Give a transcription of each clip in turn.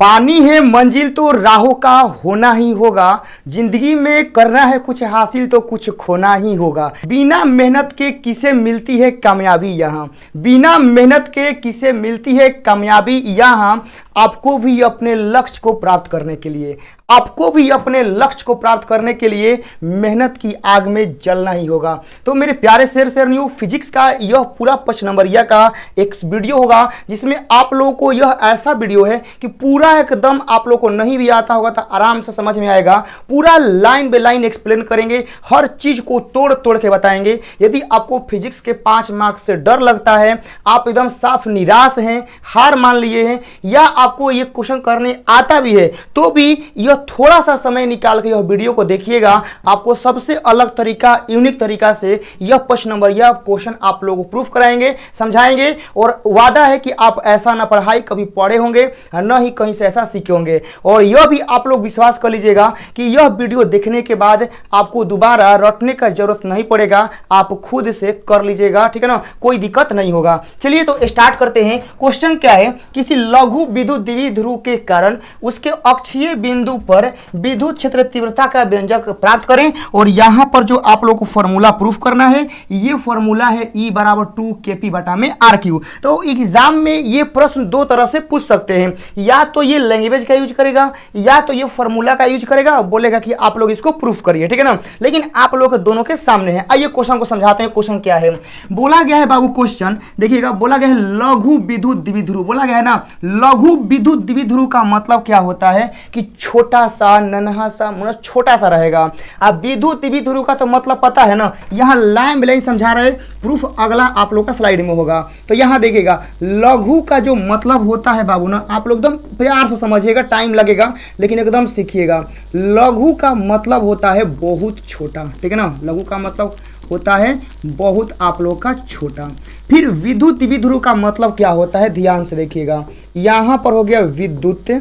पानी है मंजिल तो राहों का होना ही होगा, जिंदगी में करना है कुछ हासिल तो कुछ खोना ही होगा। बिना मेहनत के किसे मिलती है कामयाबी यहाँ, बिना मेहनत के किसे मिलती है कामयाबी यहाँ। आपको भी अपने लक्ष्य को प्राप्त करने के लिए, आपको भी अपने लक्ष्य को प्राप्त करने के लिए मेहनत की आग में जलना ही होगा। तो मेरे प्यारे शेर न्यू फिजिक्स का यह पूरा 5 नंबरिया का एक वीडियो होगा, जिसमें आप लोगों को यह ऐसा वीडियो है कि पूरा एकदम आप लोगों को नहीं भी आता होगा तो आराम से समझ में आएगा। पूरा लाइन बाय लाइन एक्सप्लेन करेंगे, हर चीज को तोड़ तोड़ के बताएंगे। यदि आपको फिजिक्स के 5 मार्क्स से डर लगता है, आप एकदम साफ निराश हैं, हार मान लिए हैं, या आपको यह क्वेश्चन करने आता भी है, तो भी यह थोड़ा सा समय निकाल के यह वीडियो को देखिएगा। आपको सबसे अलग तरीका, यूनिक तरीका से यह 5 नंबर यह क्वेश्चन आप लोगों को प्रूफ कराएंगे, समझाएंगे। और वादा है कि आप ऐसा ना पढ़ाई कभी पढ़े होंगे, न ही कहीं से ऐसा सीखे होंगे। और यह भी आप लोग विश्वास कर लीजिएगा कि यह वीडियो देखने के बाद आपको दोबारा रटने का जरूरत नहीं पड़ेगा, आप खुद से कर लीजिएगा, ठीक है ना, कोई दिक्कत नहीं होगा। चलिए तो स्टार्ट करते हैं। क्वेश्चन क्या है, किसी लघु विद्युत द्विध्रुव के कारण उसके अक्षीय बिंदु पर विद्युत क्षेत्र तीव्रता का व्यंजक प्राप्त करें। और यहां पर जो आप लोग को फॉर्मूला प्रूफ करना है, ये फॉर्मूला है E बराबर 2 KP बटा में RQ। तो एग्जाम में ये प्रश्न दो तरह से पूछ सकते हैं, या तो ये लैंग्वेज का यूज करेगा या तो ये फॉर्मूला का यूज करेगा, बोलेगा कि आप लोग इसको प्रूफ करिए, ठीक है ना। लेकिन आप लोग दोनों के सामने है। आइए क्वेश्चन को समझाते हैं। क्वेश्चन क्या है, बोला गया है बाबू, क्वेश्चन देखिएगा, बोला गया है लघु विद्युत द्विध्रुव, बोला गया है ना। लघु विद्युत द्विध्रुव का मतलब क्या होता है कि छोटा सा, नन्हा सा, मतलब छोटा सा रहेगा। अब विद्युत द्विध्रुव का तो मतलब पता है ना, यहाँ लाइन बाय लाइन समझा रहे, प्रूफ अगला आप लोग का स्लाइड में होगा। तो यहाँ देखिएगा, लघु का जो मतलब होता है बाबू ना, आप लोग एकदम प्यार से समझिएगा, टाइम लगेगा लेकिन एकदम सीखिएगा। लघु का मतलब होता है बहुत छोटा, ठीक है ना। लघु का मतलब होता है बहुत आप लोग का छोटा। फिर विद्युत द्विध्रुव का मतलब क्या होता है, ध्यान से देखिएगा। यहां पर हो गया विद्युत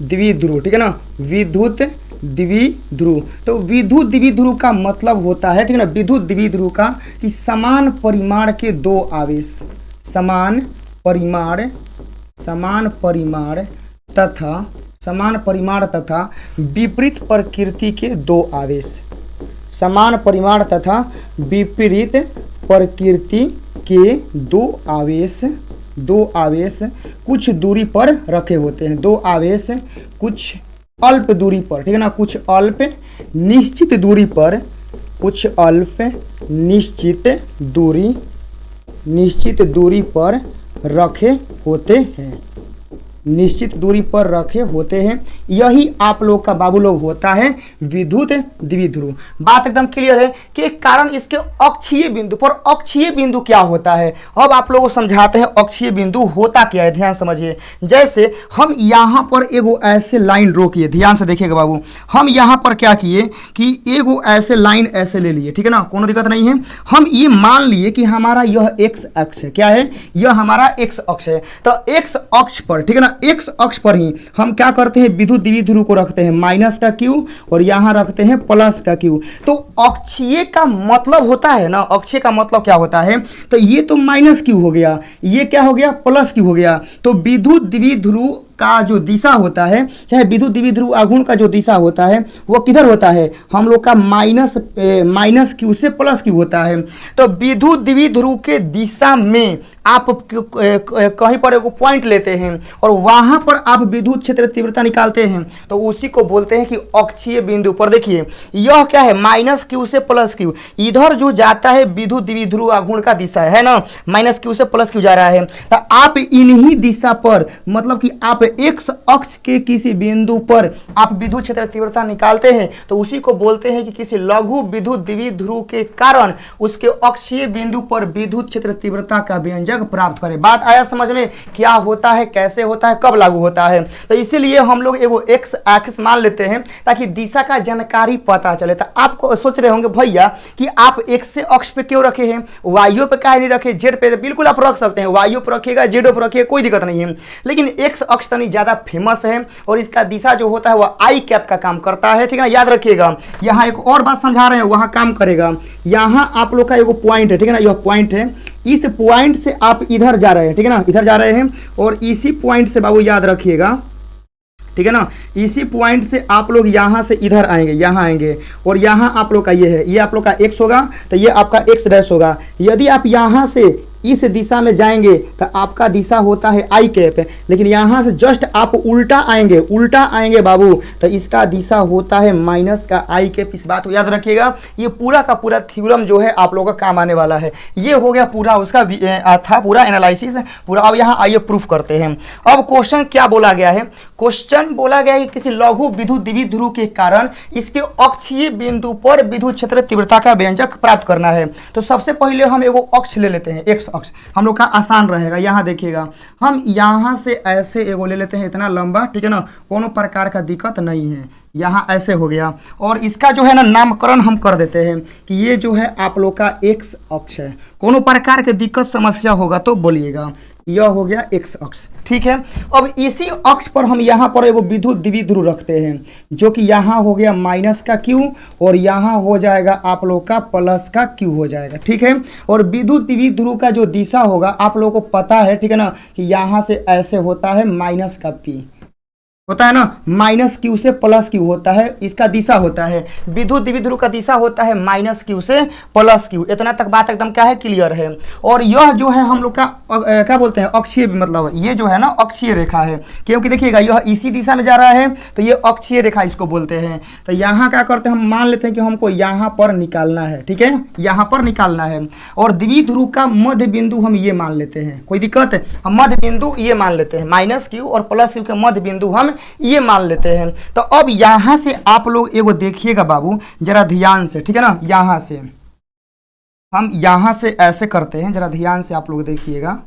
द्विध्रुव, ठीक है ना, विद्युत द्विध्रुव। तो विद्युत द्विध्रुव का मतलब होता है, ठीक है ना, विद्युत द्विध्रुव का कि समान परिमाण के दो आवेश, समान परिमाण तथा विपरीत प्रकृति के दो आवेश, समान परिमाण तथा विपरीत प्रकृति के दो आवेश कुछ दूरी पर रखे होते हैं। दो आवेश कुछ अल्प दूरी पर, ठीक है ना, कुछ अल्प निश्चित दूरी पर, कुछ अल्प निश्चित दूरी पर रखे होते हैं, निश्चित दूरी पर रखे होते हैं। यही आप लोग का बाबू लोग होता है विद्युत द्विध्रुव। बात एकदम क्लियर है कि कारण इसके अक्षीय बिंदु पर, अक्षीय बिंदु क्या होता है, अब आप लोगों को समझाते हैं अक्षीय बिंदु होता क्या है। ध्यान समझिए, जैसे हम यहाँ पर एगो ऐसे लाइन ड्रॉ किए, ध्यान से देखिएगा बाबू, हम यहाँ पर क्या किए कि एगो ऐसे लाइन ऐसे ले लिए, ठीक है ना, कोनो दिक्कत नहीं है। हम ये मान लिए कि हमारा यह एक्स अक्ष है, क्या है, यह हमारा एक्स अक्ष है। तो एक्स अक्ष पर, ठीक है ना, एक्स अक्ष पर ही हम क्या करते हैं, विद्युत द्विध्रुव को रखते हैं माइनस का Q और यहां रखते हैं प्लस का Q। तो अक्षीय का मतलब होता है ना, अक्षीय का मतलब क्या होता है, तो ये तो माइनस Q हो गया, ये क्या हो गया, प्लस Q हो गया। तो विद्युत द्विध्रुव का जो दिशा होता है, चाहे विद्युत द्विध्रुव आघूर्ण का जो दिशा होता है वो किधर होता है, हम लोग का माइनस Q से प्लस Q होता है। तो विद्युत द्विध्रुव के दिशा में आप कहीं पर एक पॉइंट लेते हैं और वहां पर आप विद्युत क्षेत्र तीव्रता निकालते हैं, तो उसी को बोलते हैं कि अक्षीय बिंदु पर। देखिए यह क्या है, माइनस Q से प्लस Q, इधर जो जाता है विद्युत द्विध्रुव आघूर्ण का दिशा है ना, माइनस Q से प्लस Q जा रहा है। तो आप इन्हीं दिशा पर, मतलब कि आप एक्स अक्ष के किसी बिंदु पर आप विद्युत क्षेत्र तीव्रता निकालते हैं, तो उसी को बोलते हैं कि किसी लघु विद्युत द्विध्रुव के कारण उसके अक्षीय बिंदु पर विद्युत क्षेत्र तीव्रता का व्यंजक प्राप्त करें। बात आया समझ में, क्या होता है, कैसे होता है, कब लागू होता है। तो इसीलिए हम लोग एगो एक्स एक्सिस मान लेते हैं ताकि दिशा का जानकारी पता चले। तो आपको सोच रहे होंगे भैया कि आप एक्स से अक्ष पे क्यों रखे हैं, वायु पे काहे नहीं रखे, जेड पे। बिल्कुल आप रख सकते हैं, वायु पे रखिएगा, जेड पे रखिएगा, कोई दिक्कत नहीं है। लेकिन एक्स अक्ष तनी ज्यादा फेमस है और इसका दिशा जो होता है वह आई कैप का काम करता है, ठीक है, याद रखिएगा। यहाँ एक और बात समझा रहे हैं, वहां काम करेगा। यहाँ आप लोग का एगो पॉइंट है, ठीक है ना, यह पॉइंट है, इस पॉइंट से आप इधर जा रहे हैं, ठीक है ना, इधर जा रहे हैं, और इसी पॉइंट से बाबू याद रखिएगा, ठीक है ना, इसी पॉइंट से आप लोग यहाँ से इधर आएंगे, यहाँ आएंगे, और यहाँ आप लोग का ये है, ये आप लोग का x होगा, तो ये आपका x डैश होगा। यदि आप यहाँ से इस दिशा में जाएंगे तो आपका दिशा होता है आई कैप, लेकिन यहाँ से जस्ट आप उल्टा आएंगे बाबू, तो इसका दिशा होता है माइनस का आई कैप। इस बात को याद रखिएगा। ये पूरा का पूरा थ्योरम जो है आप लोगों का काम आने वाला है। ये हो गया पूरा उसका था पूरा एनालिसिस पूरा। अब यहाँ आइए प्रूफ करते हैं। अब क्वेश्चन क्या बोला गया है? क्वेश्चन बोला गया है कि किसी लघु विद्युत द्विध्रुव ध्रुव के कारण इसके अक्षीय बिंदु पर विद्युत क्षेत्र तीव्रता का व्यंजक प्राप्त करना है। तो सबसे पहले हम एगो अक्ष ले लेते हैं, एक्स अक्ष हम लोग का आसान रहेगा। यहाँ देखिएगा, हम यहाँ से ऐसे एगो ले लेते हैं, इतना लंबा, ठीक है ना, कोनो प्रकार का दिक्कत नहीं है। यहाँ ऐसे हो गया, और इसका जो है ना नामकरण हम कर देते हैं कि ये जो है आप लोग का एक्स अक्ष है। कोनो प्रकार के दिक्कत समस्या होगा तो बोलिएगा। यह हो गया एक्स अक्ष, ठीक है। अब इसी अक्ष पर हम यहाँ पर एगो विद्युत द्विध्रुव रखते हैं, जो कि यहाँ हो गया माइनस का क्यू, और यहाँ हो जाएगा आप लोग का प्लस का क्यू हो जाएगा, ठीक है। और विद्युत द्विध्रुव का जो दिशा होगा आप लोगों को पता है, ठीक है ना, कि यहाँ से ऐसे होता है माइनस का पी, होता है ना, माइनस क्यू से प्लस क्यू होता है, इसका दिशा होता है। विद्युत द्विध्रुव का दिशा होता है माइनस क्यू से प्लस क्यू। इतना तक बात एकदम क्या है, क्लियर है। और यह जो है हम लोग का क्या बोलते हैं, अक्षीय, मतलब ये जो है ना अक्षीय रेखा है, क्योंकि देखिएगा यह इसी दिशा में जा रहा है, तो ये अक्षीय रेखा इसको बोलते हैं। तो यहाँ क्या करते हैं, हम मान लेते हैं कि हमको यहाँ पर निकालना है, ठीक है, यहाँ पर निकालना है। और द्विध्रुव का मध्य बिंदु हम ये मान लेते हैं, कोई दिक्कत है, हम मध्य बिंदु ये मान लेते हैं, माइनस क्यू और प्लस क्यू के मध्य बिंदु हम ये मान लेते हैं। तो अब यहां से आप लोग एगो देखिएगा बाबू जरा ध्यान से, ठीक है ना, यहां से हम यहां से ऐसे करते हैं, जरा ध्यान से आप लोग देखिएगा।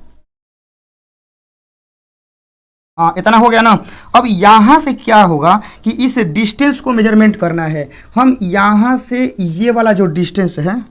हाँ, इतना हो गया ना। अब यहां से क्या होगा कि इस डिस्टेंस को मेजरमेंट करना है। हम यहां से ये वाला जो डिस्टेंस है,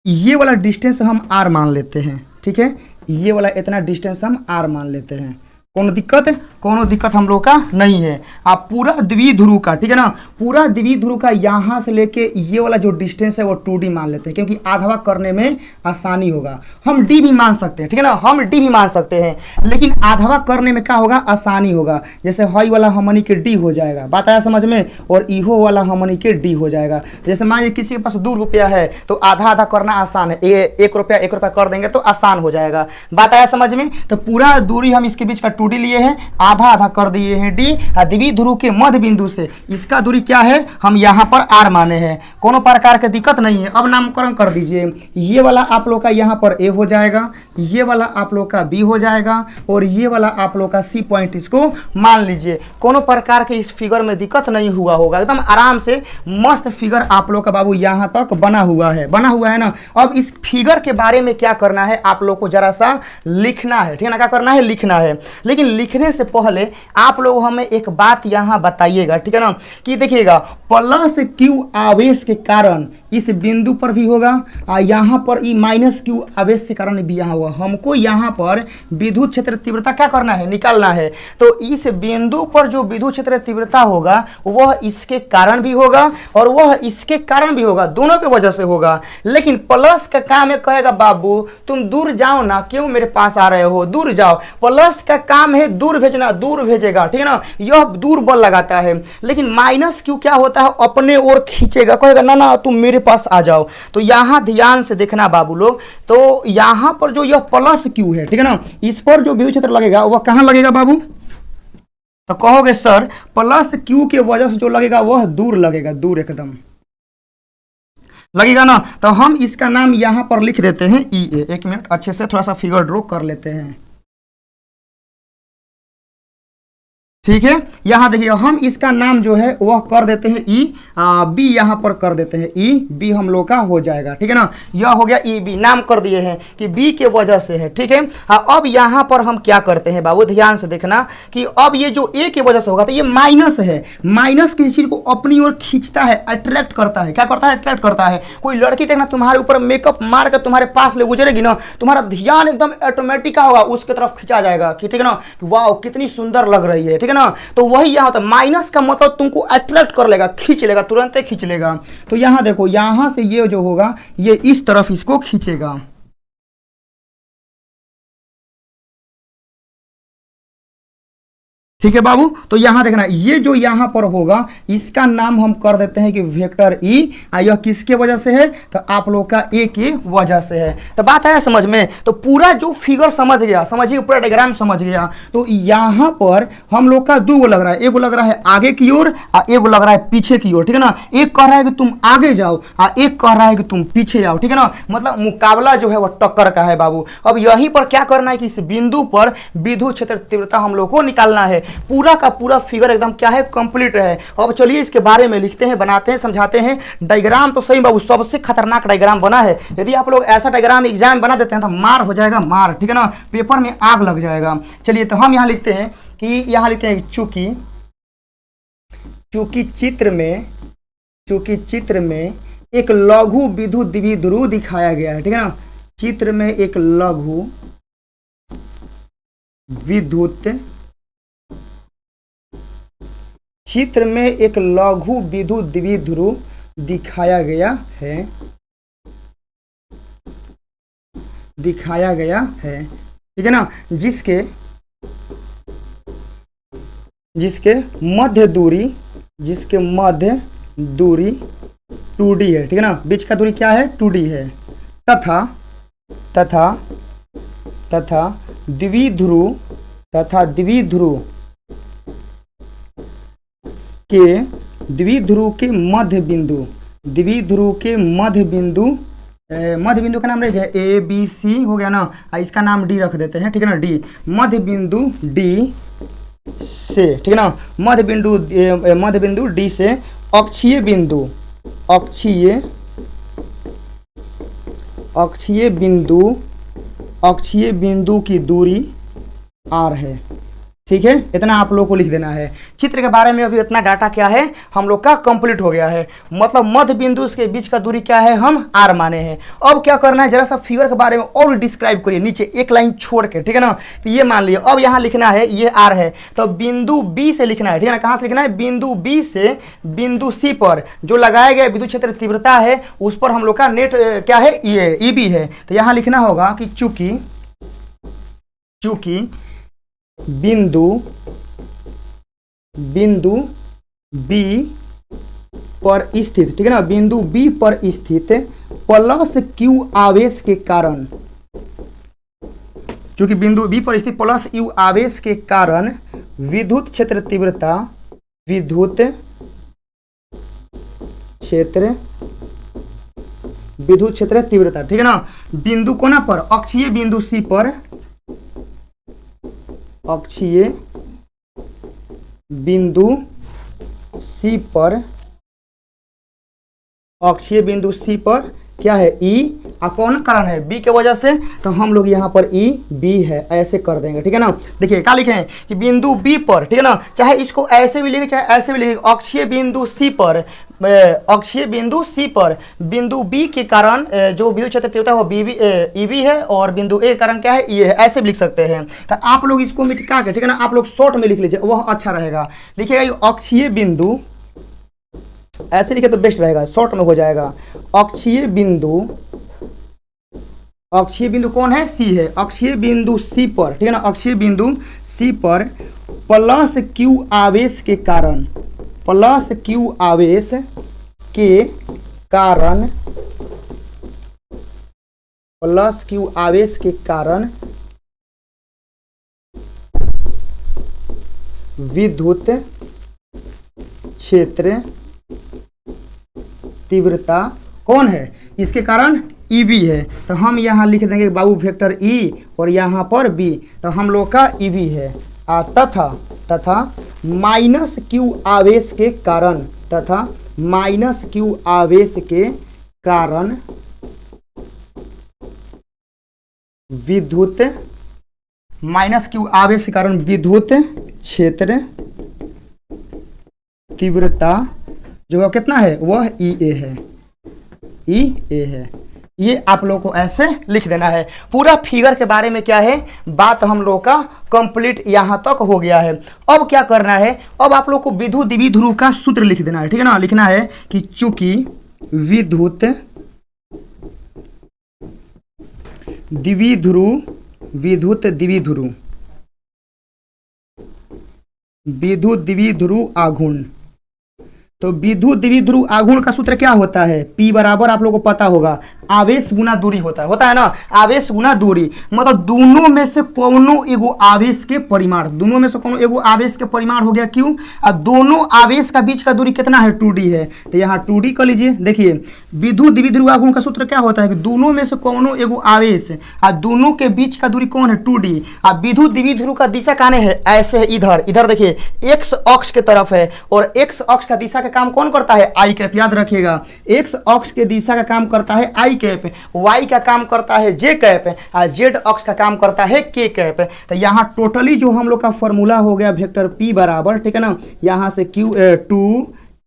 ये वाला डिस्टेंस हम आर मान लेते हैं, ठीक है, ये वाला इतना डिस्टेंस हम आर मान लेते हैं। कोनो दिक्कत है? कोनो दिक्कत हम लोग का नहीं है। आप पूरा द्विध्रुव का, ठीक है ना, पूरा द्विध्रुव का यहाँ से लेके ये वाला जो डिस्टेंस है वो 2d मान लेते हैं, क्योंकि आधा करने में आसानी होगा। हम d भी मान सकते हैं, ठीक है ना, हम d भी मान सकते हैं, लेकिन आधा करने में क्या होगा, आसानी होगा। जैसे हई वाला हमनी के d हो जाएगा, बात आया समझ में, और इहो वाला हमनी के d हो जाएगा। जैसे मान लीजिए किसी के पास 2 रुपया है तो आधा आधा करना आसान है, 1 रुपया कर देंगे तो आसान हो जाएगा। बात आया समझ में। तो पूरा दूरी हम इसके बीच का 2d लिए हैं, आधा आधा कर दिए हैं d। द्विध्रुव के मध्य बिंदु से इसका दूरी क्या है, हम यहाँ पर r माने हैं। कोनो प्रकार की दिक्कत नहीं है। अब नामकरण कर दीजिए। ये वाला आप लोग का यहाँ पर a हो जाएगा, ये वाला आप लोग का b हो जाएगा, और ये वाला आप लोग का c पॉइंट इसको मान लीजिए। कोनो प्रकार के इस फिगर में दिक्कत नहीं हुआ होगा, एकदम आराम से मस्त फिगर आप लोग का बाबू यहाँ तक बना हुआ है ना। अब इस फिगर के बारे में क्या करना है, आप लोग को जरा सा लिखना है, ठीक है ना, क्या करना है, लिखना है। लेकिन लिखने से पहले आप लोग हमें एक बात यहाँ बताइएगा, ठीक है ना, कि देखिएगा प्लस क्यू आवेश के कारण इस बिंदु पर भी होगा, और यहाँ पर ई माइनस क्यू आवेश के कारण भी यहाँ होगा। हमको यहाँ पर विद्युत क्षेत्र तीव्रता क्या करना है, निकालना है। तो इस बिंदु पर जो विद्युत क्षेत्र तीव्रता होगा वह इसके कारण भी होगा और वह इसके कारण भी होगा, दोनों की वजह से होगा। लेकिन प्लस का काम है, कहेगा बाबू तुम दूर जाओ ना, क्यों मेरे पास आ रहे हो, दूर जाओ। प्लस का काम है दूर भेजना, दूर भेजेगा, ठीक है ना, यह दूर बल लगाता है। लेकिन माइनस क्यू क्या होता है, अपने ओर खींचेगा, कहेगा ना ना तुम मेरे पास आ जाओ। तो यहां ध्यान से देखना बाबू लोग, तो यहां पर जो यह प्लस क्यू है, ठीक है ना, इस पर जो विद्युत क्षेत्र लगेगा वह कहां लगेगा बाबू, तो कहोगे सर प्लस क्यू के वजह से जो लगेगा वह दूर लगेगा, दूर एकदम लगेगा ना। तो हम इसका नाम यहां पर लिख देते हैं ई ए। 1 मिनट अच्छे से थोड़ा सा फिगर ड्रॉ कर लेते हैं, ठीक है। यहाँ देखिए हम इसका नाम जो है वह कर देते हैं ई, बी यहाँ पर कर देते हैं ई, बी हम लोग का हो जाएगा, ठीक है ना। यह हो गया ई बी, नाम कर दिए हैं कि बी के वजह से है, ठीक है। अब यहाँ पर हम क्या करते हैं बाबू, ध्यान से देखना कि अब ये जो ए के वजह से होगा तो ये माइनस है। माइनस किसी चीज को अपनी ओर खींचता है, अट्रैक्ट करता है। क्या करता है, अट्रैक्ट करता है। कोई लड़की देखना तुम्हारे ऊपर मेकअप मार कर तुम्हारे पास ले गुजरेगी ना, तुम्हारा ध्यान एकदम ऑटोमेटिक होगा उसके तरफ खींचा जाएगा कि ठीक है ना, वाह कितनी सुंदर लग रही है, ठीक है ना। तो वही यहाँ होता है, माइनस का मतलब तुमको अट्रैक्ट कर लेगा, खींच लेगा, तुरंत खींच लेगा। तो यहाँ देखो, यहाँ से ये जो होगा ये इस तरफ इसको खींचेगा। ठीक है बाबू। तो यहां देखना, ये जो यहां पर होगा इसका नाम हम कर देते हैं कि वेक्टर ई। यह किसके वजह से है, तो आप लोग का ए की वजह से है। तो बात आया समझ में। तो पूरा जो फिगर समझ गया, समझिए पूरा डायग्राम समझ गया। तो यहां पर हम लोग का दो लग रहा है, एक लग रहा है आगे की ओर और एक लग रहा है पीछे की ओर। ठीक है ना, एक कह रहा है कि तुम आगे जाओ और एक कह रहा है कि तुम पीछे आओ। ठीक है ना, मतलब मुकाबला जो है वह टक्कर का है बाबू। अब यहीं पर क्या करना है कि इस बिंदु पर विद्युत क्षेत्र तीव्रता हम लोग को निकालना है। पूरा का पूरा फिगर एकदम क्या है, कंप्लीट है। अब चलिए इसके बारे में लिखते हैं, बनाते हैं, समझाते हैं। डायग्राम तो सही बाबू सबसे खतरनाक डायग्राम बना है। यदि आप लोग ऐसा डायग्राम एग्जाम बना देते हैं तो मार हो जाएगा, मार। ठीक है ना, पेपर में आग लग जाएगा। चलिए तो हम यहां लिखते हैं कि यहां लिखते हैं चूंकि चित्र में एक लघु विद्युत द्विध्रुव दिखाया गया है। ठीक है ना, चित्र में एक लघु विद्युत द्विध्रुव दिखाया गया है। ठीक है ना, जिसके मध्य दूरी 2D है। ठीक है ना, बीच का दूरी क्या है, 2D है। तथा द्विध्रुव के मध्य बिंदु का नाम रख ABC हो गया ना, इसका नाम D रख देते हैं। ठीक है ना, D मध्य बिंदु D से, ठीक है ना, मध्य बिंदु D से अक्षीय बिंदु की दूरी R है। ठीक है, इतना आप लोगों को लिख देना है। चित्र के बारे में अभी इतना डाटा क्या है हम लोग का कंप्लीट हो गया है। मतलब मध्य बिंदु के बीच का दूरी क्या है, हम R माने हैं। अब क्या करना है, जरा सा फिगर के बारे में और डिस्क्राइब करिए नीचे एक लाइन छोड़ के। ठीक है ना, तो ये मान लिया। अब यहाँ लिखना है ये R है, तो बिंदु B से लिखना है। ठीक है ना, कहाँ से लिखना है, बिंदु B से बिंदु C पर जो लगाया गया विद्युत क्षेत्र तीव्रता है उस पर हम लोग का नेट क्या है, ये EB है। तो यहाँ लिखना होगा कि चूंकि बिंदु B पर स्थित, ठीक है ना, बिंदु B पर स्थित प्लस Q आवेश के कारण, चूंकि बिंदु B पर स्थित प्लस Q आवेश के कारण विद्युत क्षेत्र तीव्रता, ठीक है ना, बिंदु कोना पर, अक्षीय बिंदु C पर, अक्षीय बिंदु C पर क्या है, E। कौन कारण है, B के वजह से, तो हम लोग यहाँ पर E B है ऐसे कर देंगे। ठीक है ना, देखिए क्या लिखे हैं कि बिंदु B पर, ठीक है ना, चाहे इसको ऐसे भी लिखे चाहे ऐसे भी लिखे, अक्षीय बिंदु C पर बिंदु B के कारण जो विद्युत क्षेत्र तीव्रता है वो EB है और बिंदु A के कारण क्या है, E है, ऐसे भी लिख सकते हैं। तो आप लोग इसको मिटा के, ठीक है ना, आप लोग शॉर्ट में लिख लीजिए, वह अच्छा रहेगा। लिखिएगा अक्षीय बिंदु, ऐसे लिखे तो बेस्ट रहेगा, शॉर्ट में हो जाएगा। अक्षीय बिंदु कौन है, C है। अक्षीय बिंदु C पर, ठीक है ना, अक्षीय बिंदु C पर प्लस Q आवेश के कारण विद्युत क्षेत्र तीव्रता कौन है, इसके कारण EB है। तो हम यहाँ लिख देंगे बाबू वेक्टर E और यहाँ पर B, तो हम लोग का EB है। तथा माइनस Q आवेश के कारण विद्युत क्षेत्र तीव्रता जो कितना है वह EA है। ये आप लोग को ऐसे लिख देना है। पूरा फिगर के बारे में क्या है, बात हम लोग का कंप्लीट यहाँ तक हो गया है। अब क्या करना है, अब आप लोग को विद्युत द्विध्रुव का सूत्र लिख देना है, ठीक है ना। लिखना है कि चूंकि विद्युत द्विध्रुव आघूर्ण, तो विद्युत द्विध्रुव आघूर्ण का सूत्र क्या होता है, P बराबर आप लोगों को पता होगा आवेश गुना दूरी होता है ना। आवेश गुना दूरी मतलब दोनों में से कोनो एगो आवेश के परिमाण, दोनों में से कोनो एगो आवेश के परिमाण हो गया क्यों, और दोनों आवेश का बीच का दूरी कितना है 2D है, तो यहाँ 2D कर लीजिए। देखिए विद्युत द्विध्रुव आघूर्ण का सूत्र क्या होता है कि दोनों में से कोनो एगो आवेश और दोनों के बीच का दूरी कौन है 2D। और विद्युत द्विध्रुव का दिशा कहने है ऐसे है, इधर देखिए x अक्ष के तरफ है, और x अक्ष का दिशा का काम कौन करता है, आई कैप। याद रखिएगा x अक्ष के दिशा का काम करता है आई कैप, y का काम करता है जे कैप, और z अक्ष का काम करता है k कैप। तो यहाँ टोटली जो हम लोग का फॉर्मूला हो गया वेक्टर p बराबर, ठीक है ना, यहाँ से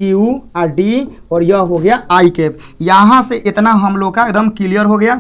Q और D और यह हो गया आई कैप। यहाँ से इतना हम लोग का एकदम क्लियर हो गया,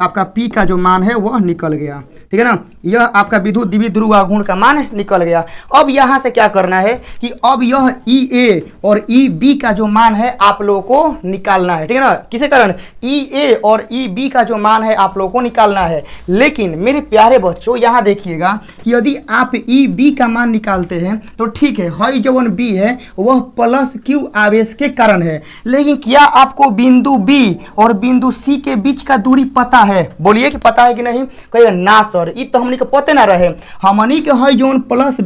आपका P का जो मान है वह निकल गया, ठीक है ना। यह आपका विद्युत द्विध्रुव आघूर्ण का मान निकल गया। अब यहाँ से क्या करना है कि अब यह EA और EB का जो मान है आप लोगों को निकालना है, ठीक है ना। किसी कारण EA और EB का जो मान है आप लोगों को निकालना है। लेकिन मेरे प्यारे बच्चों यहाँ देखिएगा कि यदि आप EB का मान निकालते हैं तो ठीक है, हई जो B है वह प्लस Q आवेश के कारण है। लेकिन क्या आपको बिंदु B और बिंदु C के बीच का दूरी पता है, बोलिए कि पता है कि नहीं। कहिएगा ना सर ई तो हमनी के पते ना रहे, हमनी के हई जोन प्लस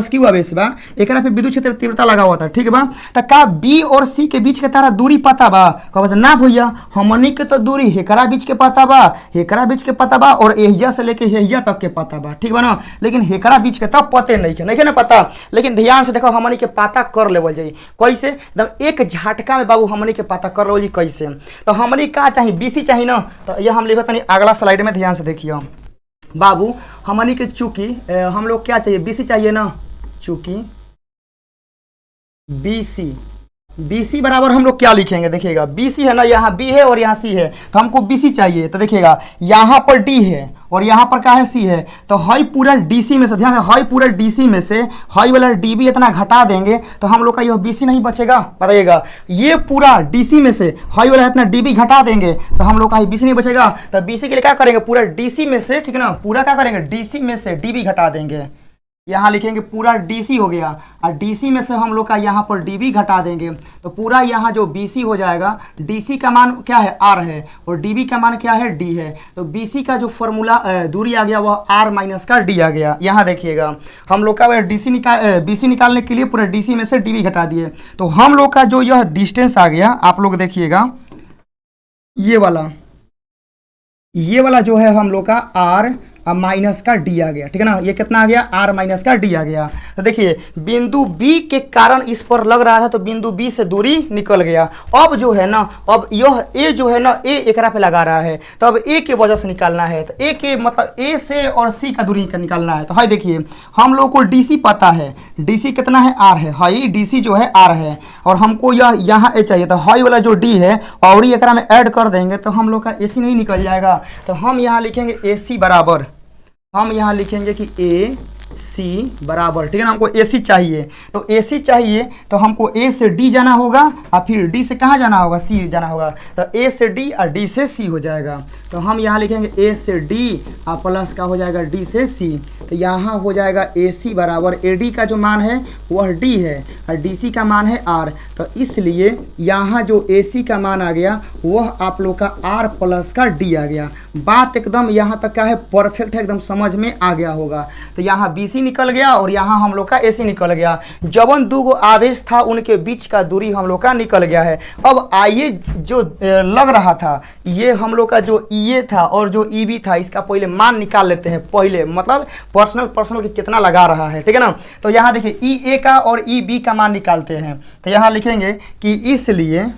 Q आवेश बा एकरा पे विद्युत क्षेत्र तीव्रता लगा हुआ था, ठीक बा। त का B और C के बीच के तारा दूरी पता बा, कहबा ना भैया हमनी के तो दूरी हेकरा बीच के पता बा, हेकरा बीच के पता बा, और एहिजा से लेके हेहिजा तक के पता बा, ठीक बा ना। लेकिन हेकरा बीच के तब पते नहीं के ना पता। लेकिन ध्यान से देखो हमनी के पता कर लेवल जाई कैसे, एकदम एक झटका में बाबू हमनी के पता कर लेवल जाई कैसे। तो हमनी का चाहिए BC चाहिए ना, तो यह हम लिखत नहीं अगला स्लाइड में, ध्यान से देखिए बाबू। हमनी के चूंकि हम लोग क्या चाहिए BC चाहिए ना, चूंकि BC बराबर हम लोग क्या लिखेंगे, देखिएगा BC है ना, यहाँ B है और यहाँ C है, तो हमको BC चाहिए। तो देखिएगा यहाँ पर D है और यहाँ पर क्या है C है, तो हई पूरा DC में से, ध्यान से हई पूरा DC में से हई वाला DB इतना घटा देंगे तो हम लोग का यह BC नहीं बचेगा, बताइएगा। ये पूरा DC में से हई वाला इतना DB घटा देंगे तो हम लोग का BC नहीं बचेगा। तो BC के लिए क्या करेंगे, पूरा DC में से, ठीक है ना, पूरा क्या करेंगे DC में से DB घटा देंगे। यहाँ लिखेंगे पूरा DC हो गया, और DC में से हम लोग का यहाँ पर DB घटा देंगे तो पूरा यहाँ जो BC हो जाएगा। DC का मान क्या है R है और DB का मान क्या है D है। तो BC का जो फॉर्मूला दूरी आ गया वह R माइनस का D आ गया। यहाँ देखिएगा हम लोग का BC निकालने के लिए पूरा DC में से DB घटा दिए, तो हम लोग का जो यह डिस्टेंस आ गया, आप लोग देखिएगा ये वाला जो है हम लोग का R माइनस का D आ गया, ठीक है ना। ये कितना आ गया, R माइनस का D आ गया। तो देखिए बिंदु B के कारण इस पर लग रहा था तो बिंदु B से दूरी निकल गया। अब जो है ना, अब यह A जो है ना, A एकरा पे लगा रहा है, तो अब A के वजह से निकालना है। तो A के मतलब A से और C का दूरी निकालना है। तो हाई देखिए हम लोग को DC पता है, DC कितना है R है, हाई DC जो है R है, और हमको यह यहाँ A चाहिए। तो हाई वाला जो D है और एकरा में ऐड कर देंगे तो हम लोग का AC नहीं निकल जाएगा। तो हम यहाँ लिखेंगे AC बराबर, हम यहाँ लिखेंगे कि AC बराबर, ठीक है ना, हमको AC चाहिए। तो AC चाहिए तो हमको A से D जाना होगा और फिर D से कहाँ जाना होगा, C जाना होगा। तो A से D और D से C हो जाएगा। तो हम यहाँ लिखेंगे A से D और प्लस का हो जाएगा D से C। तो यहाँ हो जाएगा AC बराबर AD का जो मान है वह D है और DC का मान है R। तो इसलिए यहाँ जो AC का मान आ गया वह आप लोग का R प्लस का D आ गया। बात एकदम यहाँ तक क्या है, परफेक्ट है, एकदम समझ में आ गया होगा। तो यहाँ BC निकल गया और यहाँ हम लोग का AC निकल गया। जबन दो गो आवेश था उनके बीच का दूरी हम लोग का निकल गया है। अब आइए जो लग रहा था ये हम लोग का जो EA था और जो EB था, इसका पहले मान निकाल लेते हैं पहले, मतलब पर्सनल कितना लगा रहा है, ठीक है ना। तो यहाँ देखिए EA का और EB का मान निकालते हैं। तो यहाँ लिखेंगे कि इसलिए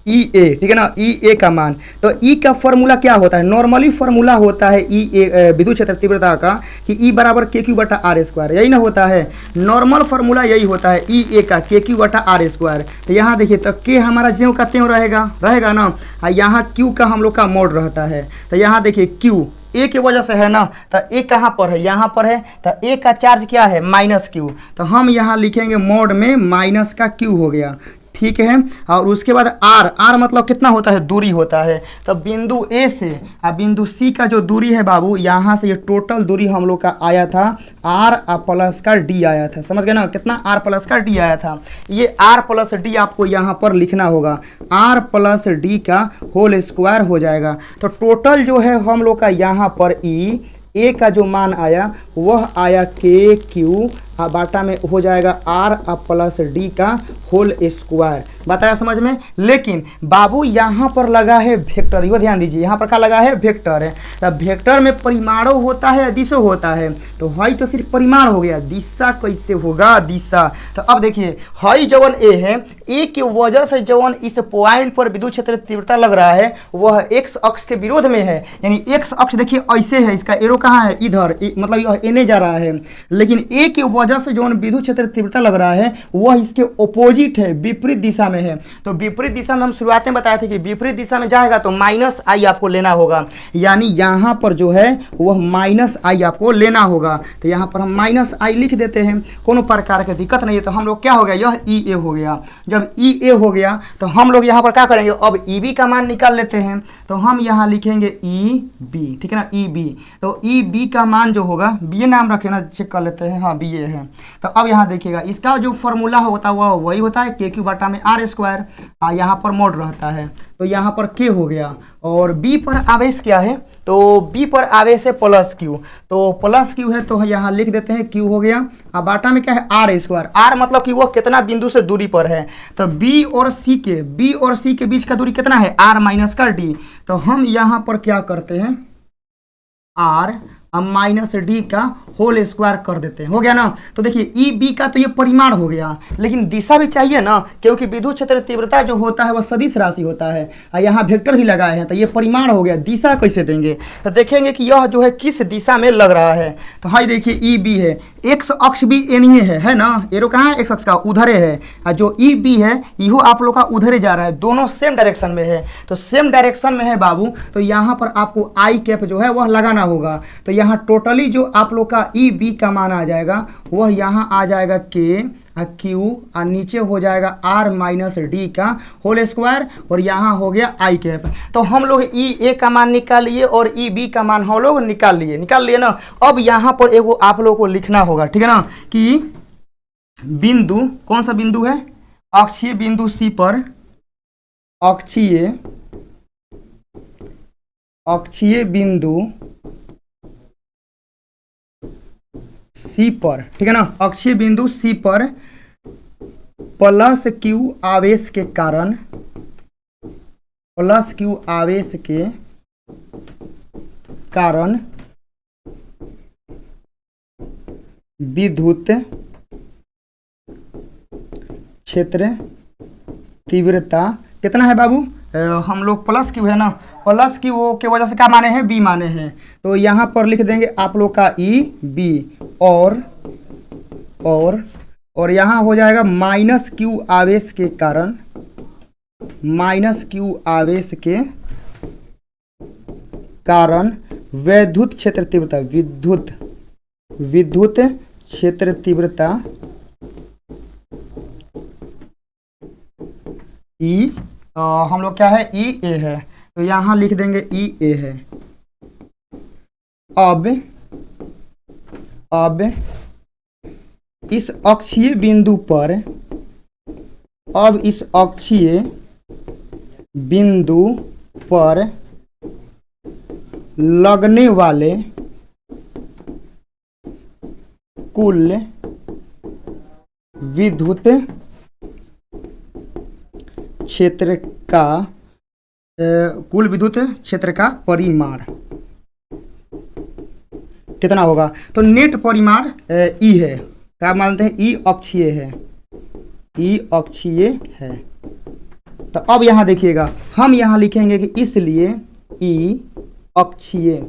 EA, ठीक है ना, EA का मान। तो E का फॉर्मूला क्या होता है, नॉर्मली फॉर्मूला होता है EA विद्युत क्षेत्र तीव्रता का कि ई बराबर के क्यू बटा आर स्क्वायर, यही ना होता है नॉर्मल फार्मूला, यही होता है ई ए का के क्यू बटा आर स्क्वायर। तो यहाँ देखिए तो के हमारा ज्यों का त्यों रहेगा ना, और यहाँ क्यू का हम लोग का मोड रहता है। तो यहाँ देखिए क्यू ए की वजह से है ना, तो ए कहाँ पर है, यहाँ पर है, तो ए का चार्ज क्या है माइनस क्यू, तो हम यहाँ लिखेंगे मोड में माइनस का क्यू हो गया, ठीक है। और उसके बाद आर मतलब कितना होता है, दूरी होता है। तो बिंदु ए से और बिंदु सी का जो दूरी है बाबू, यहाँ से ये टोटल दूरी हम लोग का आया था आर प्लस का डी आया था, समझ गए ना, कितना आर प्लस का डी आया था। ये आर प्लस डी आपको यहाँ पर लिखना होगा, आर प्लस डी का होल स्क्वायर हो जाएगा। तो टोटल जो है हम लोग का यहाँ पर ई ए का जो मान आया वह आया के क्यू बाटा में हो जाएगा आर प्लस डी का होल स्क्वायर, बताया समझ में। लेकिन बाबू यहाँ पर लगा है वेक्टर, यो ध्यान दीजिए, यहाँ पर क्या लगा है वेक्टर है। तो वेक्टर में परिमाणों होता है या दिशा होता है, तो हई तो सिर्फ परिमाण हो गया, दिशा कैसे होगा, दिशा। तो अब देखिए हई जवन ए है, ए की वजह से जवन इस पॉइंट पर विद्युत क्षेत्र तीव्रता लग रहा है वह एक्स अक्ष के विरोध में है, यानी एक्स अक्ष देखिए ऐसे है, इसका एरो कहाँ है, इधर, मतलब यह एने जा रहा है। लेकिन ए की वजह से जो विद्युत क्षेत्र तीव्रता लग रहा है वह इसके ऑपोजिट है, विपरीत दिशा में है। तो विपरीत दिशा में हम शुरुआत में बताए थे कि विपरीत दिशा में जाएगा तो माइनस आई आपको लेना होगा, यानी यहाँ पर जो है वह माइनस आई आपको लेना होगा। तो यहाँ पर हम माइनस आई लिख देते हैं, कोनो प्रकार की दिक्कत नहीं है। तो हम लोग क्या हो गया, यह ई ए हो गया। जब ई ए हो गया तो हम लोग यहाँ पर क्या करेंगे, अब ई बी का मान निकाल लेते हैं। तो हम यहाँ लिखेंगे ई बी, ठीक है ना, ई बी। तो ई बी का मान जो होगा, बी ए नाम रखे ना, चेक कर लेते हैं, हाँ बी ए है। तो अब यहाँ देखिएगा इसका जो फॉर्मूला होता है वह वही होता है के क्यू बटा में आर स्क्वायर, यहाँ पर मोड रहता है। तो यहाँ पर के हो गया, और बी पर आवेश क्या है, तो बी पर आवेश है प्लस क्यू, तो प्लस क्यू है तो यहाँ लिख देते हैं क्यू हो गया। अब बाटा में क्या है आर स्क्वायर, आर मतलब कि वो कितना बिंदु से दूरी पर है। तो बी और सी के बीच का दूरी कितना है, आर माइनस का डी। तो हम यहाँ पर क्या करते हैं, आर माइनस डी का होल स्क्वायर कर देते हैं, हो गया ना। तो देखिए ई बी का तो ये परिमाण हो गया, लेकिन दिशा भी चाहिए ना, क्योंकि विद्युत क्षेत्र तीव्रता जो होता है वह सदिश राशि होता है, और यहाँ वेक्टर भी लगाए हैं, तो ये परिमाण हो गया। दिशा कैसे देंगे, तो देखेंगे कि यह जो है किस दिशा में लग रहा है। तो हाई देखिए ई बी है, एक्स अक्ष भी एनिए है ना, एरो कहाँ है, एक्स अक्ष का उधरे है, और जो ई बी है इहो आप लोग का उधरे जा रहा है, दोनों सेम डायरेक्शन में है। तो सेम डायरेक्शन में है बाबू, तो यहाँ पर आपको आई कैप जो है वह लगाना होगा। तो यहाँ टोटली जो आप लोग का ई बी का मान आ जाएगा वह यहाँ आ जाएगा के क्यू, और नीचे हो जाएगा आर माइनस डी का होल स्क्वायर, और यहाँ हो गया आई कैप। तो हम लोग ई ए का मान निकाल लिए और ई बी का मान हम लोग निकाल लिए ना। अब यहाँ पर एगो आप लोग को लिखना होगा, ठीक है ना, कि बिंदु, कौन सा बिंदु है, अक्षीय बिंदु सी पर, अक्षीय बिंदु सी पर, ठीक है ना, अक्षीय बिंदु सी पर प्लस क्यू आवेश के कारण, प्लस क्यू आवेश के कारण विद्युत क्षेत्र तीव्रता कितना है बाबू, हम लोग प्लस क्यू है ना, प्लस क्यू के वजह से क्या माने हैं, बी माने हैं। तो यहाँ पर लिख देंगे आप लोग का ई बी, और यहाँ हो जाएगा माइनस क्यू आवेश के कारण, माइनस क्यू आवेश के कारण विद्युत क्षेत्र तीव्रता, विद्युत क्षेत्र तीव्रता ई, हम लोग क्या है, ई ए है, तो यहाँ लिख देंगे ई ए है। अब इस अक्षीय बिंदु पर, अब इस अक्षीय बिंदु पर लगने वाले कुल विद्युत क्षेत्र का, कुल विद्युत क्षेत्र का परिमाण कितना होगा, तो नेट परिमाण ई है, क्या मानते हैं, ई अक्षीय है, ई अक्षीय है। तो अब यहाँ देखिएगा हम यहाँ लिखेंगे कि इसलिए ई अक्षीय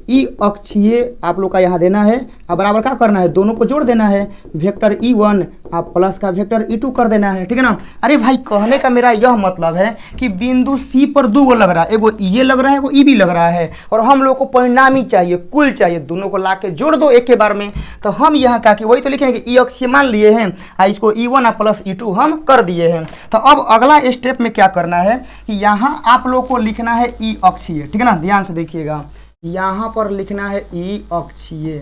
ई अक्षीय आप लोग का यहाँ देना है, अब बराबर क्या करना है, दोनों को जोड़ देना है, वेक्टर E1 आप प्लस का वेक्टर E2 कर देना है, ठीक है ना। अरे भाई कहने का मेरा यह मतलब है कि बिंदु C पर दो लग रहा है, एगो ये लग रहा है, एगो ई भी लग रहा है, और हम लोग को परिणामी चाहिए, कुल चाहिए, दोनों को ला के जोड़ दो एक के बार में। तो हम यहाँ क्या कि वही तो लिखेंगे ई अक्षीय मान लिए हैं, इसको E1 प्लस E2 हम कर दिए हैं। तो अब अगला स्टेप में क्या करना है कि यहाँ आप लोग को लिखना है ई अक्षीय, ठीक है ना, ध्यान से देखिएगा, यहाँ पर लिखना है ई अक्षीय,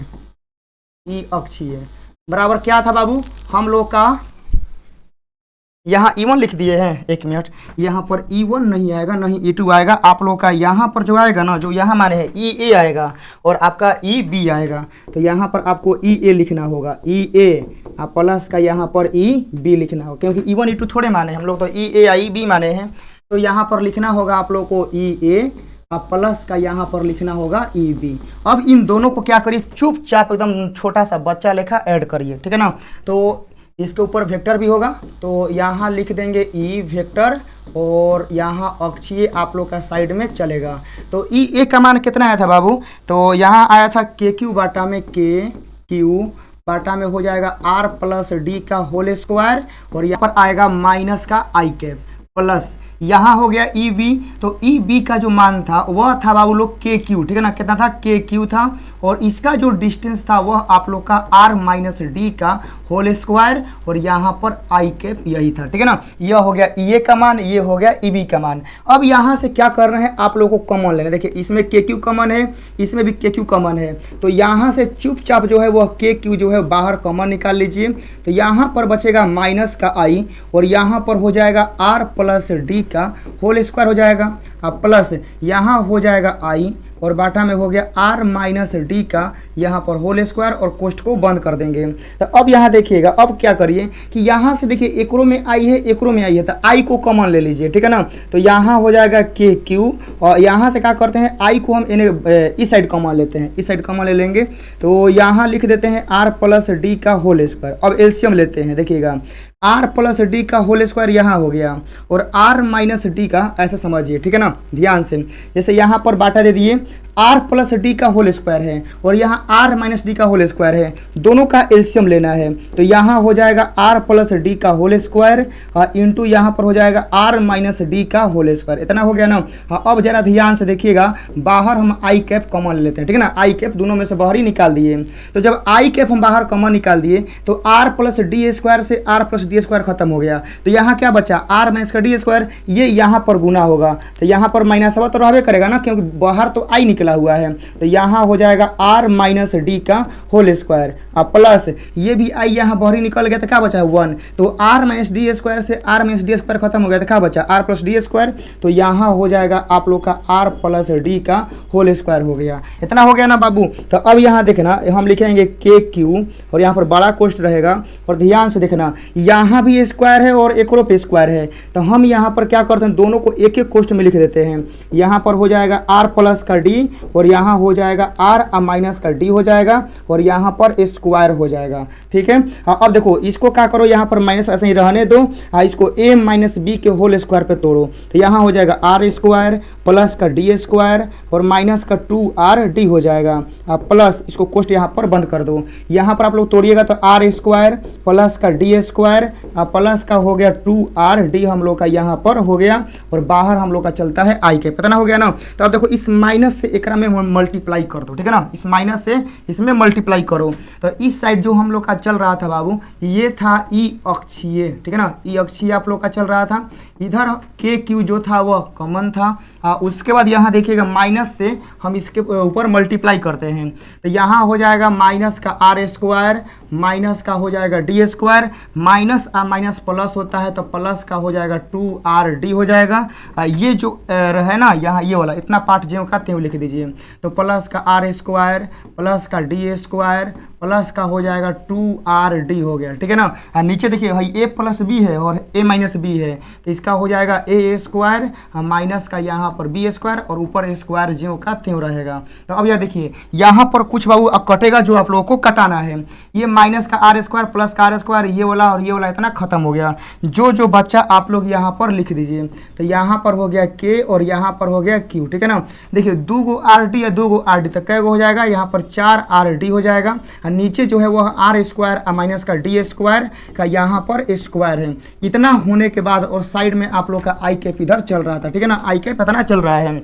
ई अक्षीय बराबर क्या था बाबू, हम लोग का यहाँ E1 लिख दिए हैं, एक मिनट, यहाँ पर E1 नहीं आएगा, नहीं E2 आएगा, आप लोग का यहाँ पर जो आएगा ना, जो यहाँ माने है EA आएगा और आपका EB आएगा, तो यहाँ पर आपको EA लिखना होगा, EA आप प्लस का यहाँ पर EB लिखना होगा, क्योंकि E1 E2 थोड़े माने हम लोग तो EA या EB माने हैं, तो यहाँ पर लिखना होगा आप लोग को EA अब प्लस का यहाँ पर लिखना होगा EB। अब इन दोनों को क्या करिए, चुपचाप एकदम छोटा सा बच्चा लेखा ऐड करिए, ठीक है ना। तो इसके ऊपर वेक्टर भी होगा, तो यहाँ लिख देंगे E वेक्टर और यहाँ अक्षीय आप लोग का साइड में चलेगा। तो EA का मान कितना आया था बाबू, तो यहाँ आया था KQ बाटा में KQ बाटा में हो जाएगा R प्लस D का होल स्क्वायर, और यहाँ पर आएगा माइनस का I कैप प्लस यहाँ हो गया EB। तो EB का जो मान था वह था बाबू लोग KQ, ठीक है ना, कितना था KQ था, और इसका जो डिस्टेंस था वह आप लोग का R माइनस D का होल स्क्वायर, और यहाँ पर I कैप यही था, ठीक है ना। यह हो गया EA का मान, ये हो गया EB का मान। अब यहाँ से क्या कर रहे हैं, आप लोगों को कॉमन लेना, देखिए इसमें KQ कॉमन है, इसमें भी KQ कॉमन है, तो यहाँ से चुपचाप जो है वह KQ जो है बाहर कॉमन निकाल लीजिए, तो यहाँ पर बचेगा माइनस का I, और यहाँ पर हो जाएगा R प्लस D का होल स्क्वायर हो जाएगा, अब प्लस यहाँ हो जाएगा I, और बाटा में हो गया R माइनस D का यहाँ पर होल स्क्वायर, और कोष्ठ को बंद कर देंगे। तो अब यहाँ देखिएगा, अब क्या करिए कि यहाँ से देखिए एकरो में I है, एकरो में I है, तो I को कॉमन ले लीजिए, ठीक है ना। तो यहाँ हो जाएगा KQ, और यहाँ से क्या करते हैं I को हम इस साइड कॉमन लेते हैं, इस साइड कॉमन ले लेंगे, तो यहाँ लिख देते हैं R प्लस D का होल स्क्वायर। अब एलसीएम लेते हैं, देखिएगा R प्लस D का होल स्क्वायर यहाँ हो गया, और R माइनस D का ऐसा समझिए, ठीक है ना, ध्यान से, जैसे यहाँ पर बाटा दे दिए R प्लस D का होल स्क्वायर है, और यहाँ R माइनस D का होल स्क्वायर है, दोनों का एलसीएम लेना है, तो यहाँ हो जाएगा R प्लस D का होल स्क्वायर इंटू यहाँ पर हो जाएगा R माइनस D का होल स्क्वायर, इतना हो गया ना। हाँ, अब जरा ध्यान से देखिएगा, बाहर हम I कैप कॉमन लेते हैं, ठीक है ना, I कैप दोनों में से बाहर ही निकाल दिए, तो जब I कैप हम बाहर कॉमन निकाल दिए तो R प्लस D स्क्वायर से R प्लस D स्क्वायर खत्म हो गया, तो यहाँ क्या बचा R माइनस का D स्क्वायर, ये यहाँ पर गुना होगा, तो यहाँ पर माइनस तो रहबे करेगा ना, क्योंकि बाहर तो I निकला हुआ है, तो यहाँ हो जाएगा R माइनस D का होल स्क्वायर, अब प्लस ये भी I यहाँ बाहर ही निकल गया, तो क्या बचा है 1, तो R माइनस D स्क्वायर से R माइनस D स्क्वायर खत्म हो गया, तो क्या बचा R प्लस D स्क्वायर, तो यहाँ हो जाएगा आप लोग का R प्लस D का होल स्क्वायर हो गया, इतना हो गया ना बाबू। तो अब यहाँ देखना, हम लिखेंगे KQ, और यहाँ पर बड़ा कोष्ठ रहेगा, और ध्यान से देखना यहाँ भी स्क्वायर है और एक पे स्क्वायर है, तो हम यहाँ पर क्या करते हैं, दोनों को एक एक कोष्ठ में लिख देते हैं, यहाँ पर हो जाएगा R प्लस का D, और यहाँ हो जाएगा R माइनस का D हो जाएगा, और यहाँ पर स्क्वायर हो जाएगा, ठीक है। अब देखो इसको क्या करो, यहाँ पर माइनस ऐसे ही रहने दो, इसको A माइनस B के होल स्क्वायर पे तोड़ो, तो यहाँ हो जाएगा R स्क्वायर प्लस का D स्क्वायर और माइनस का 2RD हो जाएगा, प्लस इसको कोष्ठ यहाँ पर बंद कर दो, यहाँ पर आप लोग तोड़िएगा तो R स्क्वायर प्लस का D स्क्वायर प्लस का हो गया 2RD हम लोग का यहाँ पर हो गया, और बाहर हम लोग का चलता है I के, पता ना हो गया ना। तो अब देखो इस माइनस से एकरा में मल्टीप्लाई कर दो, ठीक है ना, इस माइनस से इसमें मल्टीप्लाई करो, तो इस साइड जो हम लोग का चल रहा था बाबू ये था ई अक्षीय, ठीक है ना, ई अक्षीय आप लोग का चल रहा था, इधर KQ जो था वह कॉमन था, उसके बाद यहाँ देखिएगा माइनस से हम इसके ऊपर मल्टीप्लाई करते हैं, तो यहाँ हो जाएगा माइनस का R स्क्वायर माइनस का हो जाएगा D square, minus minus plus होता है तो प्लस का हो जाएगा 2RD हो जाएगा। ये जो है ना यहाँ ये वाला इतना पार्ट जो का त्यों लिख दीजिए, तो प्लस का R स्क्वायर प्लस का D स्क्वायर प्लस का हो जाएगा 2RD हो गया, ठीक है ना। और नीचे देखिए भाई A प्लस बी है और A माइनस बी है, तो इसका हो जाएगा A स्क्वायर माइनस का यहाँ पर B स्क्वायर और ऊपर स्क्वायर ज्यों का त्यों रहेगा। तो अब यह देखिए यहाँ पर कुछ बाबू अब कटेगा जो आप लोगों को कटाना है, ये माइनस का R स्क्वायर प्लस का R स्क्वायर, ये वाला और ये वाला इतना खत्म हो गया। जो बच्चा आप लोग यहाँ पर लिख दीजिए, तो यहाँ पर हो गया K और यहाँ पर हो गया Q, ठीक है ना। देखिए 2 RD या 2 RD, तो कै गो हो जाएगा, यहाँ पर 4RD हो जाएगा। और नीचे जो है वह R स्क्वायर माइनस का D स्क्वायर का यहाँ पर स्क्वायर है। इतना होने के बाद और साइड में आप लोग का आई कैप इधर चल रहा था, ठीक है ना, आई कैप इतना चल रहा है।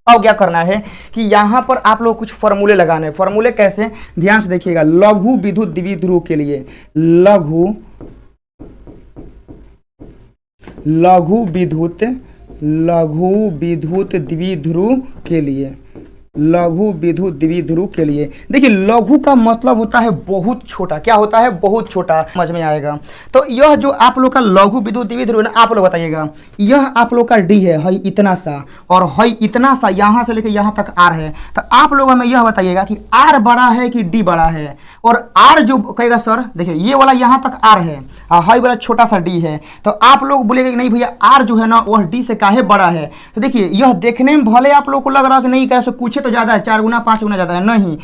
अब क्या करना है कि यहाँ पर आप लोग कुछ फॉर्मूले लगाने हैं। फॉर्मूले कैसे, ध्यान से देखिएगा। लघु विद्युत द्विध्रुव के लिए, लघु विद्युत द्विध्रुव के लिए, लघु विद्युत द्विध्रुव के लिए देखिए लघु का मतलब होता है बहुत छोटा। क्या होता है, बहुत छोटा, समझ में आएगा। तो यह जो आप लोग का लघु विद्युत द्विध्रुव है, आप लोग बताइएगा, यह आप लोग का D है इतना सा और है इतना सा, यहाँ से लेकर यहाँ तक R है। तो आप लोग हमें यह बताइएगा कि R बड़ा है कि D बड़ा है। और R जो कहेगा सर देखिए ये वाला यहाँ तक R है और है वाला छोटा सा D है, तो आप लोग बोलेगा कि नहीं भैया R जो है ना वह D से काहे बड़ा है। तो देखिए यह देखने में भले आप लोग को लग रहा है कि नहीं कैसे कुछ तो ज़्यादा है, 4 गुना 5 गुना ज़्यादा है, नहीं।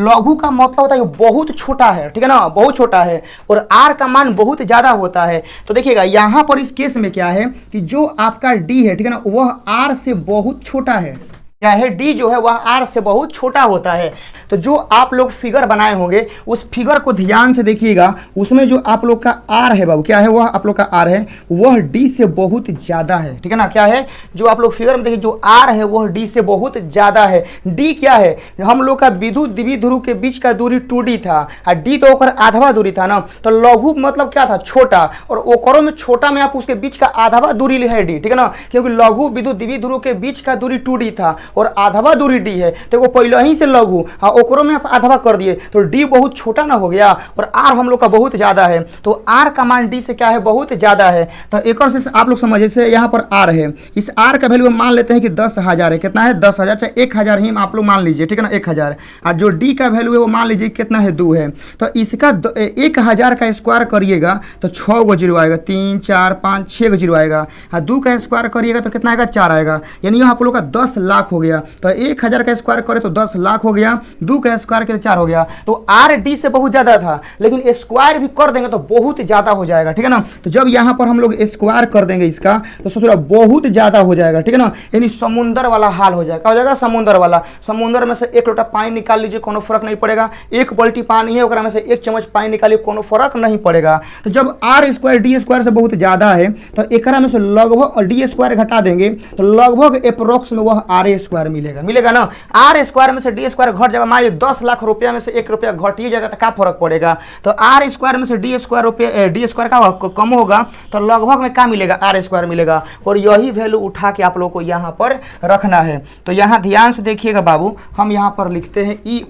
लघु का मतलब होता है बहुत छोटा है, ठीक है ना, बहुत छोटा है और R का मान बहुत ज़्यादा होता है। तो देखिएगा यहाँ पर इस केस में क्या है कि जो आपका D है, ठीक है ना, वह R से बहुत छोटा है। क्या है, D जो है वह R से बहुत छोटा होता है। तो जो आप लोग फिगर बनाए होंगे उस फिगर को ध्यान से देखिएगा, उसमें जो आप लोग का R है बाबू, क्या है, वह आप लोग का R है वह D से बहुत ज़्यादा है, ठीक है ना। क्या है, जो आप लोग फिगर में देखिए जो R है वह D से बहुत ज़्यादा है। D क्या है, हम लोग का विद्युत द्विध्रुव के बीच का दूरी 2D था और D तो ओकर आधवा दूरी था ना। तो लघु मतलब क्या था, छोटा, और ओकरों में छोटा में आप उसके बीच का आधवा दूरी है D, ठीक है ना, क्योंकि लघु विद्युत द्विध्रुव के बीच का दूरी 2D था और आधवा दूरी D है, तो वो पहले ही से लघु हाँ ओकरों में आप आधवा कर दिए तो D बहुत छोटा ना हो गया और R हम लोग का बहुत ज़्यादा है। तो R का मान D से क्या है, बहुत ज़्यादा है। तो एक और से आप लोग समझ, जैसे यहाँ पर R है, इस R का वैल्यू मान लेते हैं कि 10,000 है। कितना है, 10,000, चाहे 1,000 ही आप लोग मान लीजिए, ठीक है ना, 1,000। और जो D का वैल्यू है वो मान लीजिए कितना है, 2 है। तो इसका 1,000 का स्क्वायर करिएगा तो 6 गो जीरो आएगा, 3 4 5 6 गो जीरो आएगा। और 2 का स्क्वायर करिएगा तो कितना आएगा, 4 आएगा। यानी आप लोग का 10 लाख हो गया। तो 1,000 का स्क्वायर करे तो 10 लाख हो गया, 2 का स्क्वायर करे 4 हो गया। तो R D से बहुत ज्यादा था, लेकिन स्क्वायर भी कर देंगे तो बहुत ज्यादा हो जाएगा, ठीक है ना। तो जब यहाँ पर हम लोग स्क्वायर कर देंगे इसका तो सोच बहुत ज्यादा हो जाएगा, ठीक है ना। यानी समुंदर वाला हाल हो जाएगा। हो जाएगा समुंदर वाला, समुंदर में से 1 लोटा पानी निकाल लीजिए, कोनो फर्क नहीं पड़ेगा। 1 बाल्टी पानी है ओकरा में से 1 चम्मच पानी निकालिए, कोनो फर्क नहीं पड़ेगा। तो जब R स्क्वायर D स्क्वायर से बहुत ज्यादा है तो एकरा में से लगभग D स्क्वायर घटा देंगे तो लगभग अप्रोक्स में वह R स्क्वायर मिलेगा ना। R स्क्वायर में से D स्क्वायर घट जाएगा। मान लीजिए 10 लाख रुपया में से 1 रुपया घट ही जाएगा तो क्या फर्क पड़ेगा। तो R स्क्वायर में से D स्क्वायर का कम होगा तो लगभग में क्या मिलेगा, R स्क्वायर मिलेगा। और यही वैल्यू उठा के आप लोग को यहाँ पर रखना है। तो यहाँ ध्यान से देखिएगा बाबू, हम यहाँ पर लिखते हैं ई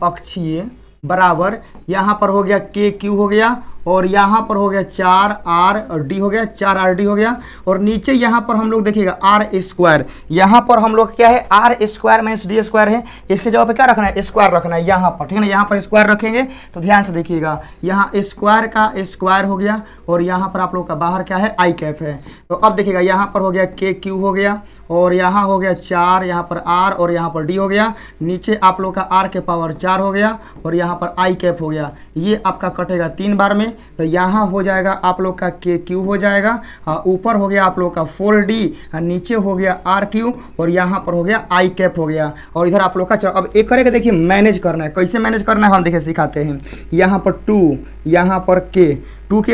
अक्षीय बराबर, यहाँ पर हो गया KQ हो गया और यहाँ पर हो गया 4RD हो गया, 4RD हो गया। और नीचे यहाँ पर हम लोग देखिएगा R स्क्वायर, यहाँ पर हम लोग क्या है, R square minus D square है। इसके जगह पे क्या रखना है, स्क्वायर रखना है यहाँ पर, ठीक है ना। यहाँ पर स्क्वायर रखेंगे तो ध्यान से देखिएगा, यहाँ स्क्वायर का स्क्वायर हो गया और यहाँ पर आप लोग का बाहर क्या है, आई कैप है। तो अब देखिएगा यहाँ पर हो गया KQ हो गया और यहाँ हो गया 4, यहाँ पर R और यहाँ पर D हो गया। नीचे आप लोग का R के पावर 4 हो गया और यहाँ पर आई कैप हो गया। ये आपका कटेगा 3 बार में, तो यहाँ हो जाएगा आप लोग का KQ हो जाएगा, ऊपर हो गया आप लोग का 4D, नीचे हो गया RQ और यहाँ पर हो गया आई कैप हो गया। और इधर आप लोग का अब एक करके देखिए मैनेज करना है, कैसे मैनेज करना है हम देखिए सिखाते हैं। यहाँ पर 2, यहाँ पर K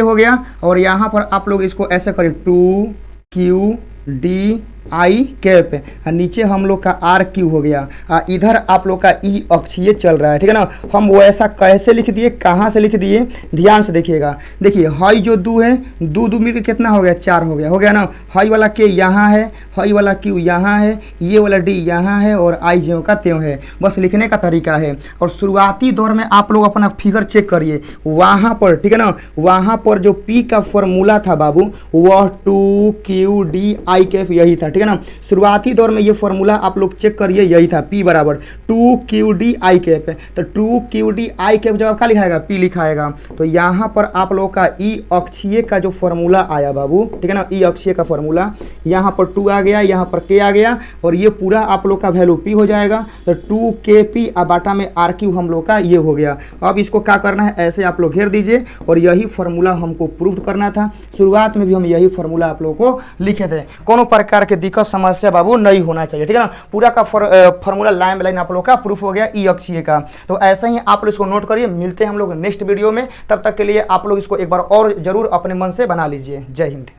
हो गया और यहाँ पर आप लोग इसको ऐसे करें 2QD आई कैप, नीचे हम लोग का RQ हो गया, इधर आप लोग का ई अक्षीय चल रहा है, ठीक है ना। हम वो ऐसा कैसे लिख दिए, कहाँ से लिख दिए, ध्यान से देखिएगा। देखिए हाई जो 2 है, 2 मिलकर कितना हो गया, 4 हो गया ना। हाई वाला K यहाँ है, हाई वाला Q यहाँ है, ये वाला D यहाँ है और आई ज्यों का त्यों है। बस लिखने का तरीका है। और शुरुआती दौर में आप लोग अपना फिगर चेक करिए वहाँ पर, ठीक है ना, वहाँ पर जो P का फॉर्मूला था बाबू वह 2QD आई कैप यही था, ठीक है ना। शुरुआती दौर में ये फॉर्मूला आप लोग चेक करिए, यही था P बराबर 2QD I कैप। तो 2QD I कैप जब क्या लिखाएगा, P लिखाएगा। तो यहाँ पर आप लोग का ई अक्षीय का जो फॉर्मूला आया बाबू, ठीक है ना, ई अक्षीय का फॉर्मूला, यहाँ पर 2 आ गया, यहाँ पर K आ गया, और ये पूरा आप लोग का वैल्यू P हो जाएगा। तो 2KP बाटा में RQ हम लोग का ये हो गया। अब इसको क्या करना है, ऐसे आप लोग घेर दीजिए, और यही फॉर्मूला हमको प्रूव करना था। शुरुआत में भी हम यही फॉर्मूला आप लोगों को लिखे थे। कोनो प्रकार के दिक्कत समस्या बाबू नहीं होना चाहिए, ठीक है ना। पूरा का फॉर्मूला लाइन बाय लाइन आप लोग का प्रूफ हो गया ई अक्षीय का। तो ऐसा ही आप लोग इसको नोट करिए। मिलते हैं हम लोग नेक्स्ट वीडियो में, तब तक के लिए आप लोग इसको एक बार और जरूर अपने मन से बना लीजिए। जय हिंद।